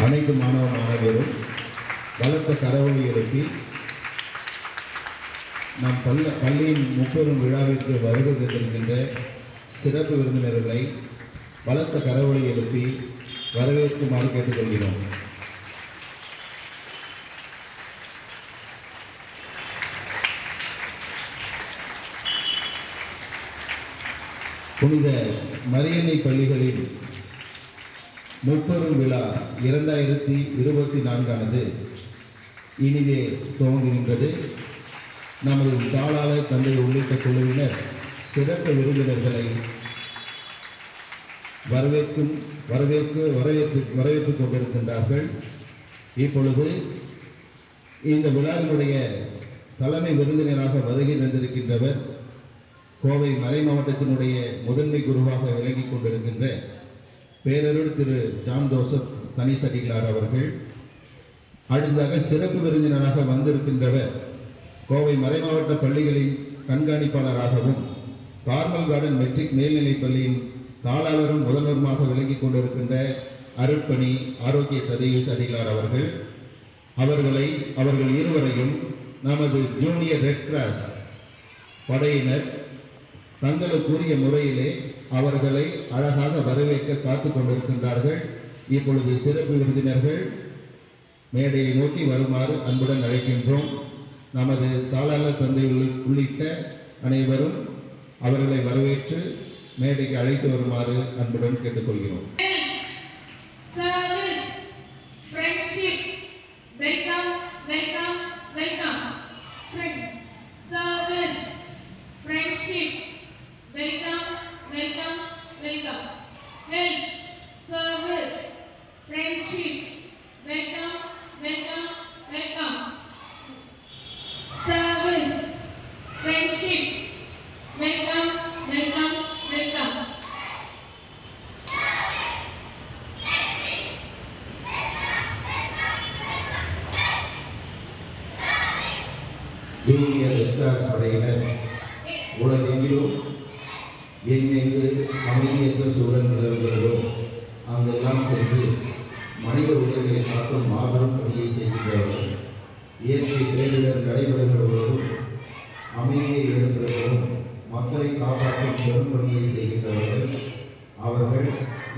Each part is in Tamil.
அனைத்து மாணவ மாணவியரும் பலத்த கரவொலி எழுப்பி நம் பள்ளியின் முப்பெரும் விழாவிற்கு வருகை தந்திருக்கின்ற சிறப்பு விருந்தினர்களை பலத்த கரவொலி எழுப்பி வரவேற்குமாறு கேட்டுக்கொள்கிறோம். புனித மரியன்னை பள்ளிகளின் முப்பெரும் விழா 2024 இனிதே துவங்குகின்றது. நமது தாளாளர் தந்தை உள்ளிட்ட குழுவினர் சிறப்பு விருந்தினர்களை வரவேற்றுக் கொண்டிருக்கின்றார்கள். இப்பொழுது இந்த விழாவினுடைய தலைமை விருந்தினராக வருகை தந்திருக்கின்றவர் கோவை மறை மாவட்டத்தினுடைய முதன்மை குருவாக விளங்கிக் கொண்டிருக்கின்ற பேரருள் திரு ஜான் ஜோசப் தனிசடிகளார் அவர்கள். அடுத்ததாக சிறப்பு விருந்தினராக வந்திருக்கின்றவர் கோவை மறை மாவட்ட பள்ளிகளின் கண்காணிப்பாளராகவும் கார்மல் கார்டன் மெட்ரிக் மேல்நிலைப் பள்ளியின் தாளாளரும் முதல்வருமாக விளங்கிக் கொண்டிருக்கின்ற அருட்பணி ஆரோக்கிய ததேயுஸ் அடிகளார் அவர்கள். அவர்கள் இருவரையும் நமது ஜூனியர் ரெட் கிராஸ் படையினர் தங்களுக்குரிய முறையிலே அவர்களை அழகாக வரவேற்க காத்து கொண்டிருக்கின்றார்கள். இப்பொழுது சிறப்பு விருந்தினர்கள் மேடையை நோக்கி வருமாறு அன்புடன் அழைக்கின்றோம். நமது தாளாளர் தந்தை உள்ளிட்ட அனைவரும் அவர்களை வரவேற்று மேடைக்கு அழைத்து வருமாறு அன்புடன் கேட்டுக்கொள்கிறோம். ஜூனியர் ரெட் கிராஸ் படையினர் உலகெங்கிலும் எங்கெங்கு அமைதியற்ற சூழல் நிலவுகிறதோ அங்கெல்லாம் சென்று மனித உயிர்களை காக்கும் மாபெரும் பணியை செய்கின்றவர்கள். இயற்கை பேரிடர் நடைபெறுகிற பொழுதும் அமைதியை ஏற்படுத்தவும் மக்களை காப்பாற்றும் பெரும் பணியை செய்கின்றவர்கள். அவர்கள்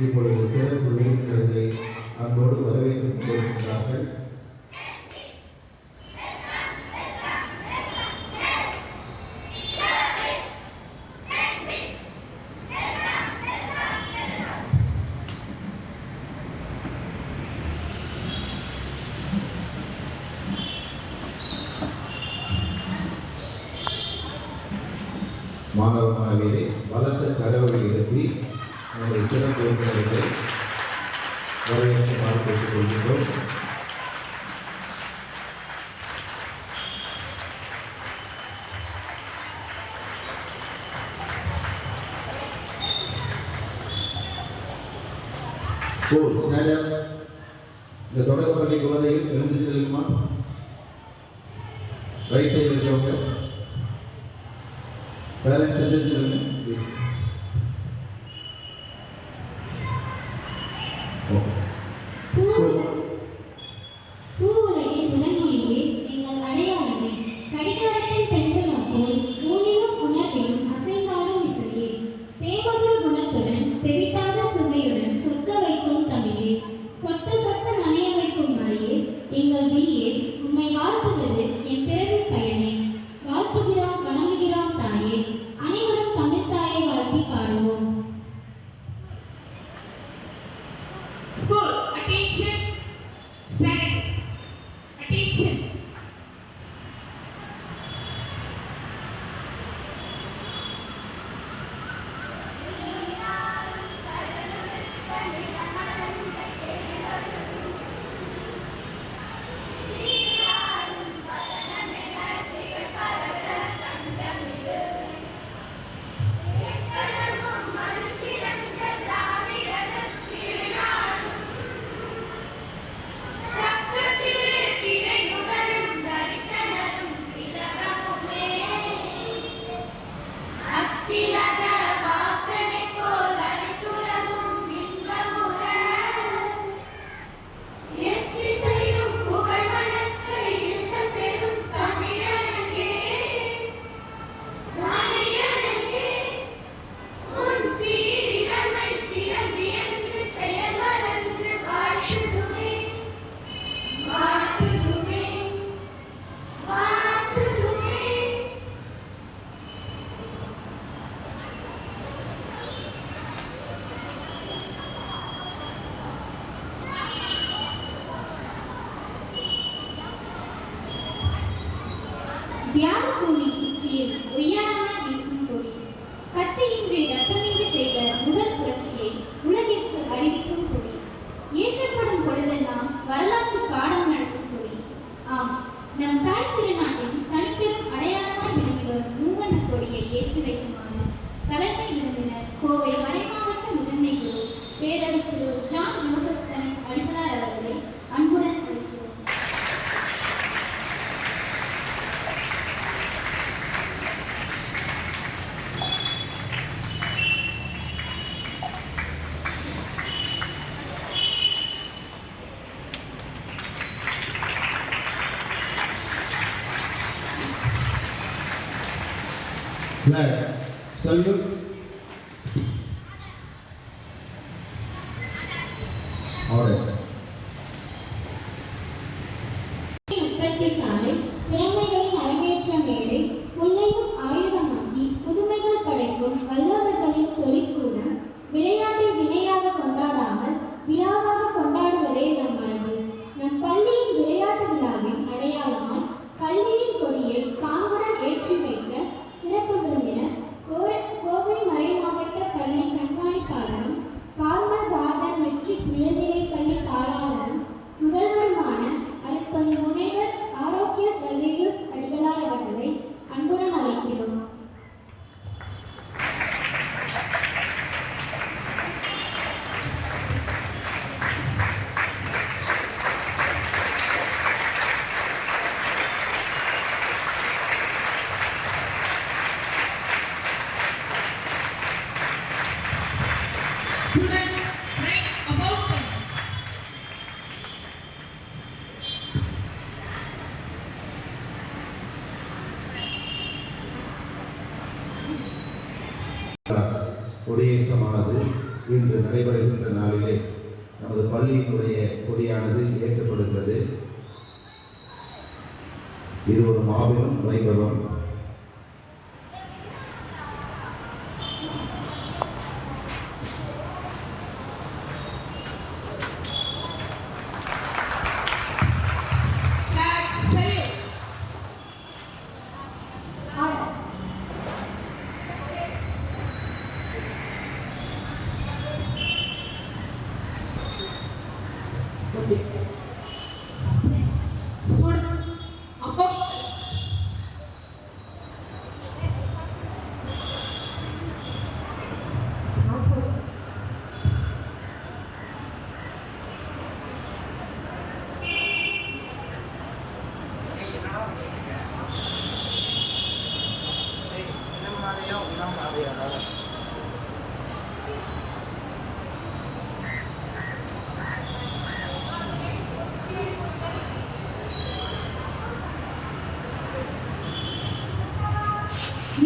இப்பொழுது சிறப்பு விருந்தினர்களை அன்போடு வரவேற்றுக் கொண்டிருக்கிறார்கள். மாணவ மாணவியரை பலத்த கரவொலி எழுப்பி நம்முடைய சிறப்பு விருந்தினர்களை வரவேற்குமாறு கேட்டுக்கொள்கின்றோம். ஸ்கூல் ஸ்டாண்டர்ட் இந்த தொடக்கப்பள்ளி குழந்தைகள் எழுந்து செல்லுமா? ரைட் சைடு இருக்கிறவங்க பேரண்ட்ஸ் எழுந்து செல்லுங்க ப்ளீஸ். பூவுலகின் முதன்மொழியே எங்கள் அடையாளமே, கடிகாரத்தின் பெண்புலம் போல் ஊனிலும் உணர்விலும் அசைந்தாடும் இசையே, தேவதூர் குணத்துடன் தெவிட்டாத சுவையுடன் சொக்க வைக்கும் தமிழே, சொட்ட சொட்ட நனைய வைக்கும் மழையே, எங்கள் விழியே உம்மை வாழ்த்துவது என் பிறவி பயனே, வாழ்த்துகிறோம் வணங்குகிறோம் தாயே, அனைவரும் தமிழ் தாயை வாழ்த்தி பாடுவோம். School, attention, silence, attention. தியாக தூணின் உச்சியில் ஒய்யாரமாய் வீசும் கொடி. கத்தியின்றி ரத்தமின்றி செய்த முதல் புரட்சியை உலகிற்கு அறிவிக்கும் கொடி. ஏற்றப்படும் பொழுதெல்லாம் வரலாற்று பாடம் நடத்தும் கொடி. ஆம், நம் தாய் திருநாட்டின் தனிப்பெரும் அடையாளமாய் விளங்கி வரும் மூவண்ண கொடியை ஏற்றி வைக்குமாறு தலைமை விருந்தினர் கோவை மறைமாவட்ட முதன்மை குரு பேரர் திரு ஜான் ஜோசப் ஸ்டனிஸ் அடிகளார் அவர்களை அன்புடன் அழைக்கிறோம். Flag salute. Order. உற்பத்தி சாலை திறமைகளின் அரங்கேற்ற மேடை புல்லையும் ஆயுதமாக்கி புதுமைகள் படைக்கும் வல்லவர்களின் தொழிற்கூடம் விளையாட்டை வினையாக கொண்டாடாமல் விழாவாக கொண்டாடுவதே நம் மரபு. நம் பள்ளியின் விளையாட்டு விழாவின் அடையாளமாய் பள்ளியின் கொடியை பாங்குடன் ஏற்றி வைக்க சிறப்பு விருந்தினர் கோவை மறைமாவட்ட பள்ளி கண்காணிப்பாளரும் கார்மல் கார்டன் மெட்ரிக் உயர்நிலைப் பள்ளி தாளாளரும் முதல்வருமான அருட்பணி முனைவர் ஆரோக்கிய கல்வியூஸ் அடிகளார் அவர்களை அன்புடன் அழைக்கிறோம். Students, right about them. கொடியேற்றமானது இன்று நடைபெறுகின்ற நாளிலே நமது பள்ளியினுடைய கொடியானது ஏற்றப்படுகிறது. இது ஒரு மாபெரும் வைபவம்.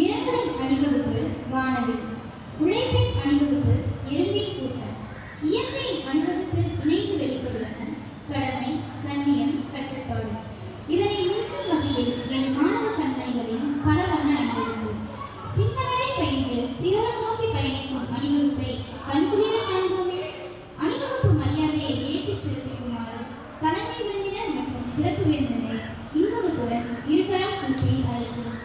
நிறங்களின் அணிவகுப்பு வானவில், உழைப்பின் அணிவகுப்பு எறும்பின் கூட்டம், இயற்கையின் அணிவகுப்பில் இணைந்து வெளிப்படுவன கடமை, கண்ணியம், கட்டுப்பாடு. இதனை மிஞ்சும் வகையில் என் மாணவ கண்மணிகளின் பல வண்ண அணிவகுப்பு. சிந்தனை பயின்று சிகரம் நோக்கி பயணிக்கும் அணிவகுப்பை கண்குளிர காண்போமே. அணிவகுப்பு மரியாதையை ஏற்றிச் சிறப்பிக்குமாறு தலைமை விருந்தினர் மற்றும் சிறப்பு விருந்தினரை இன்முகத்துடன் இருகரம் கூப்பி அழைக்கிறோம்.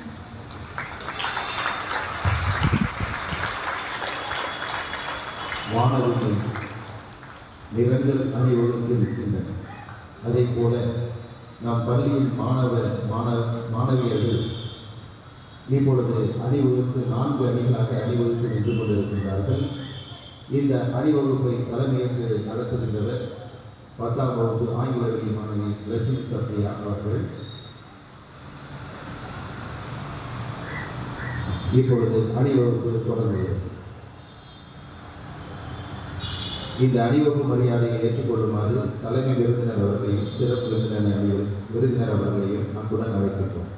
மாணவர்கள் நிறங்கள் அணிவகுத்து இருக்கின்றன. அதே போல நம் பள்ளியின் மாணவியர்கள் இப்பொழுது அணிவகுத்து 4 அணிகளாக அணிவகுத்து நின்று கொண்டிருக்கின்றார்கள். இந்த அணிவகுப்பை தலைமையேற்று நடத்துகின்றவர் 10ஆம் வகுப்பு ஆங்கில வழி மாணவி பிளஸிங் சத்யா அவர்கள். இப்பொழுது அணிவகுப்பு தொடங்குகிறது. இந்த அணிவகுப்பு மரியாதையை ஏற்றுக்கொள்ளுமாறு தலைமை விருந்தினர் அவர்களையும் சிறப்பு விருந்தினர் அவர்களையும் அன்புடன் அழைக்கின்றோம்.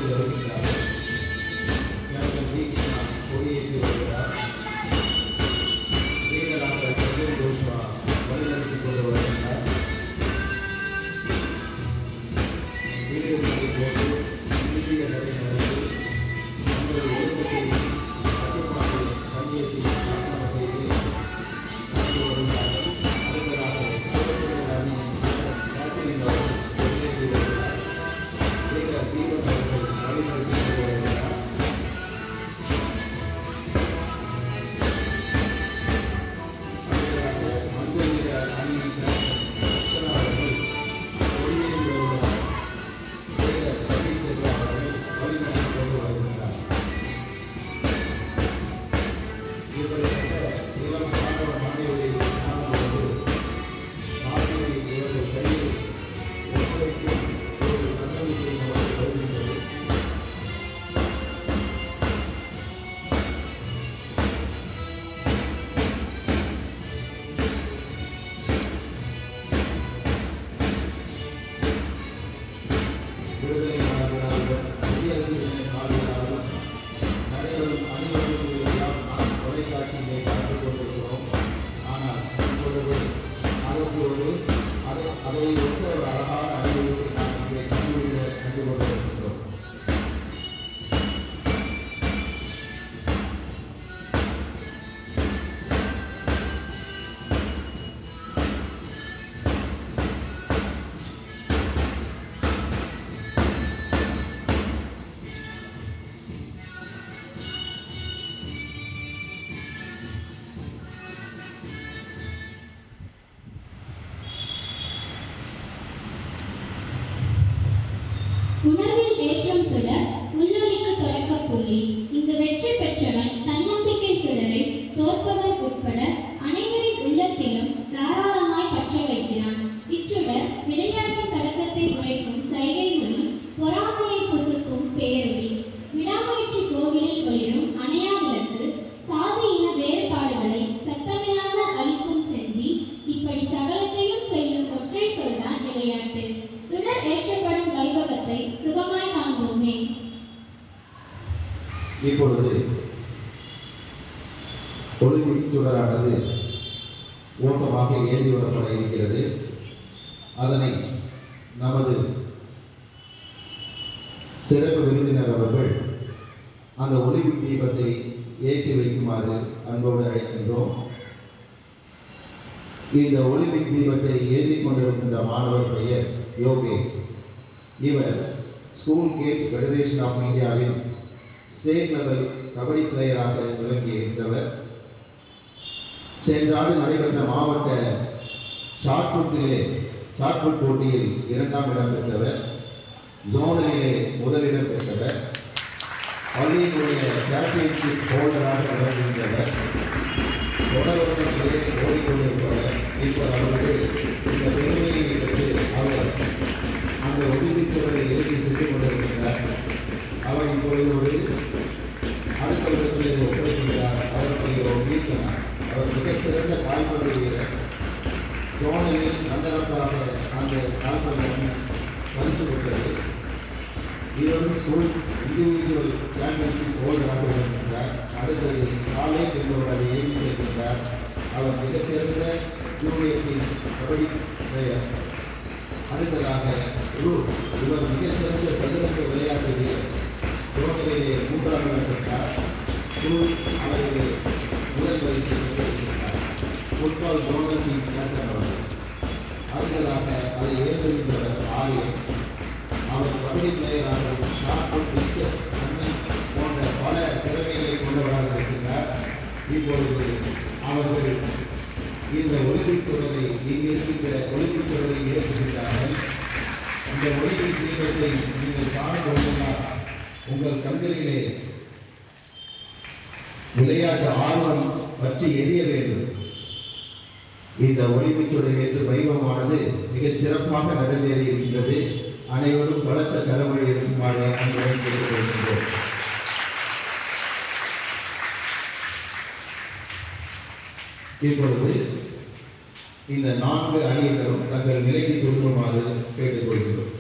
இப்பொழுது வருகின்றார்கள். கேப்டன் தீக்ஷனா கொடியேற்றி வருகிறார். வீரராக பிரபு ஜோஷுவா வழிநடத்தி கொண்டு வருகின்றார். வீரர்களை போட்டு இந்திய நடைமுறைக்கு தங்கள் ஒழுக்கத்தை கட்டுப்பாடு பங்கேற்றி நடத்த செய்து நடத்தி வருகிறார்கள். அடுத்ததாக சிவசேனை அணியின் கேப்டன் அவர்கள் கொடியேற்றி வருகிறார். வீரர் தீபக் அவர்கள் வழிநடத்தி கொண்டு வருகிறார். உணர்வில் ஏற்றம் சுட உள்ளொலிக்கு தொடக்க புள்ளி. இங்கு வெற்றி பெற்றவன் தன்னம்பிக்கை சுடரை தோற்பவன் உட்பட அனைவரின் உள்ளத்திலும் தாராளமாய் பற்ற வைக்கிறான். இச்சுடர் விளையாட்டின் தொடக்கத்தை உரைக்கும் சைகை மொழி, பொறாமையை பொசுக்கும் பேரொளி. விடாமுயற்சி கோவிலில் ஒளிரும் அணையா விளக்கு, சாதி இன வேறுபாடுகளை சத்தமில்லாமல் அளிக்கும் செந்தி. இப்படி சகலத்தையும் செய்யும் ஒற்றை சொல்தான் விளையாட்டு. சுடர் ஏற்றப்படும் வைபவத்தை சுகமாய் காண்போமே. இப்பொழுது ஒலிம்பிக் சுடரானது ஓட்டமாக ஏந்தி வரப்பட இருக்கிறது. அதனை நமது சிறப்பு விருந்தினர் அவர்கள் அந்த ஒலிம்பிக் தீபத்தை ஏற்றி வைக்குமாறு அன்போடு அழைக்கின்றோம். இந்த ஒலிம்பிக் தீபத்தை ஏற்றி கொண்டிருக்கின்ற மாணவர் பெயர் யோகேஷ். இவர் ஸ்கூல் கேம்ஸ் ஃபெடரேஷன் ஆஃப் இந்தியாவின் ஸ்டேட் லெவல் கபடி பிளேயராக விளங்குகின்றவர். சென்ற ஆண்டு நடைபெற்ற மாவட்ட ஷாட்புட் போட்டியில் 2ஆம் இடம் பெற்றவர். ஜோனலிலே முதலிடம் பெற்றவர். பள்ளியினுடைய சாம்பியன்ஷிப் ஹோல்டராக விளங்குகின்றவர். தொடர்புகளிலே ஓடிக்கொண்டிருப்பவர். இப்போது அவருக்கு இந்த பெருமையை பெற்று அவர் அந்த ஒலிம்பிக் சுடரை ஏற்றி சென்று கொண்டிருக்கின்றார். அவர் இப்பொழுது ஒரு அடுத்த விதத்திலே ஒப்படைக்கின்றார். அவருடைய ஒரு கீர்த்தனார். அவர் மிகச்சிறந்த கால்பந்து வீரர். ஜோனலில் நன்னரப்பாக அந்த கால்பந்து பரிசு பெற்றது. இவரும் ஸ்கூல் இண்டிவிஜுவல் சாம்பியன்ஷிப் ஹோல்டராக விளங்குகின்றார். அடுத்தது காலேஜ் என்பவர் அதை ஏற்றி செல்கின்றார். அவர் மிகச்சிறந்த ஜூனியர் டீம் கபடி பிளேயர். அடுத்ததாக இவர் மிகச்சிறந்த சதுரங்க விளையாட்டு வீரர். ஜோனலிலே 3ஆம் இடம் பெற்றார். ஸ்கூல் அளவிலே முதல் பரிசு பெற்றிருக்கிறார். ஃபுட்பால் ஜோனல் டீம் கேப்டன் அவர்கள். அடுத்ததாக அதை ஏற்றுகின்றவர் ஆரியன். அவர் கபடி பிளேயராக ஷார்ட் புட், டிஸ்கஸ், ரன்னிங் போன்ற பல திறமைகளை கொண்டவராக இருக்கின்றார். இப்பொழுது அவர்கள் இந்த ஒலிம்பிக் சுடரை இங்கு இருக்கின்ற ஒலிம்பிக் சுடரை ஏற்றுகின்றார்கள். இந்த ஒலிம்பிக் தீபத்தை நீங்கள் காணும்போதெல்லாம் உங்கள் கண்களிலே விளையாட்டு ஆர்வம் பற்றி எரிய வேண்டும். இந்த ஒலிம்பிக் சுடர் ஏற்று வைபவமானது மிக சிறப்பாக நடந்தேறி இருக்கின்றது. அனைவரும் பலத்த தலைமுறை இருக்குமாறு அன்புடன் கேட்டுக்கொள்கின்றோம். இப்பொழுது இந்த 4 அணியினரும் தங்கள் நிலைக்கு திரும்புமாறு கேட்டுக்கொள்கிறோம்.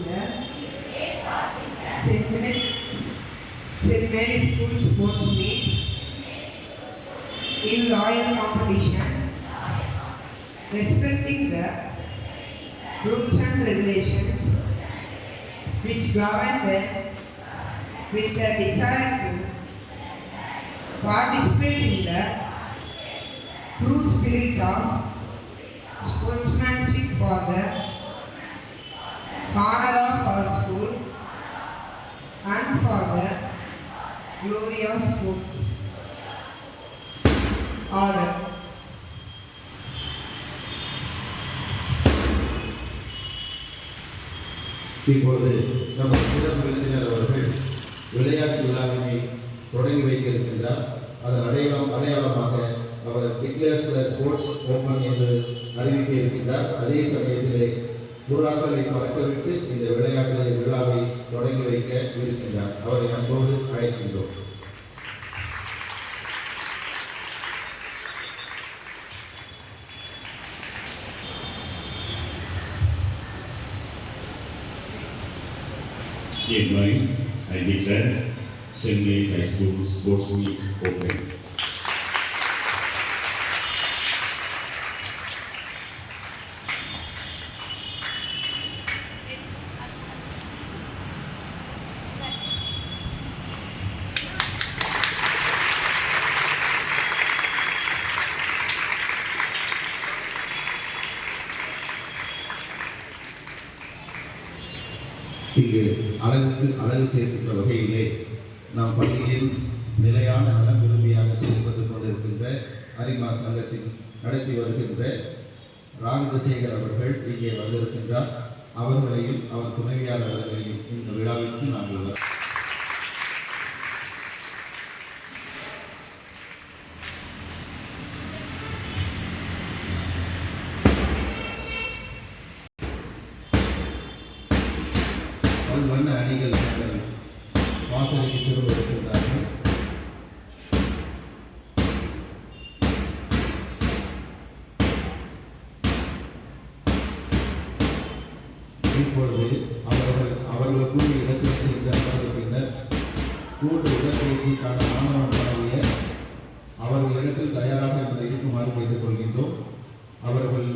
the St. Mary's School Sports Meet in loyal competition, respecting the rules and regulations which govern them, with the desire to participate in the true spirit of sportsmanship for the honor of our school and for the glory of sports. Order. இப்பொழுது நமது சிறப்பு விருந்தினர் அவர்கள் விளையாட்டு விழாவினை தொடங்கி வைக்க இருக்கின்றார். அதன் அடையாளமாக அவர் டிக்ளேர்ஸ் ஸ்போர்ட்ஸ் ஓப்பன் என்று அறிவிக்க இருக்கின்றார். அதே சமயத்திலே புறாக்களை பறக்கவிட்டு இந்த விளையாட்டு விழாவை தொடங்கி வைக்க இருக்கின்றார். அவரை அன்போடு அழைக்கின்றோம். Hereby, I declare St. Mary's High School Sports Meet open. இங்கு அழகுக்கு அழகு சேர்க்கின்ற வகையிலே நாம் பள்ளியில் நிலையான நலம் விரும்பியாக செயல்பட்டு கொண்டிருக்கின்ற அரிமா சங்கத்தின் நடத்தி வருகின்ற ராகதசேகர் அவர்கள் இங்கே வந்திருக்கின்றார். அவர்களையும் அவர் துணைவியார் அவர்களையும் இந்த விழாவிற்கு நாங்கள் பல்வண்ண அணிகள் தங்கள் வாசலுக்கு திரும்ப இருக்கின்றார்கள். இப்பொழுது அவர்களுக்குரிய இடத்தில் சென்று அமர்ந்த பின்னர் கூட்டு உடற்பயிற்சிக்கான மாணவ மாணவியர் அவர்களிடத்தில் தயாராக இருக்குமாறு கேட்டுக்கொள்கின்றோம். அவர்கள்